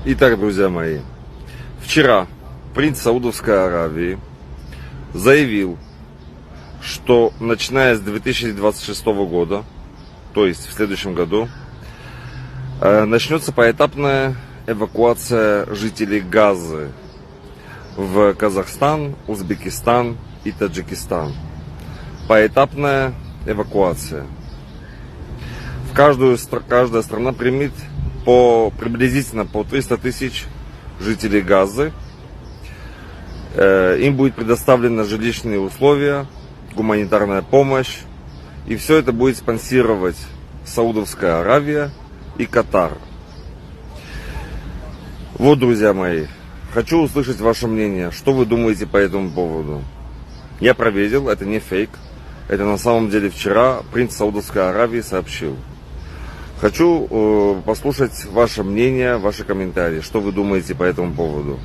Итак, друзья мои, вчера принц Саудовской Аравии заявил, что начиная с 2026 года, то есть в следующем году, начнется поэтапная эвакуация жителей Газы в Казахстан, Узбекистан и Таджикистан. Поэтапная эвакуация. Каждая страна примет приблизительно по 300 тысяч жителей Газы. Им будет предоставлены жилищные условия, гуманитарная помощь. И все это будет спонсировать Саудовская Аравия и Катар. Вот, друзья мои, хочу услышать ваше мнение. Что вы думаете по этому поводу? Я проверил, это не фейк. Это на самом деле вчера принц Саудовской Аравии сообщил. Хочу послушать ваше мнение, ваши комментарии. Что вы думаете по этому поводу?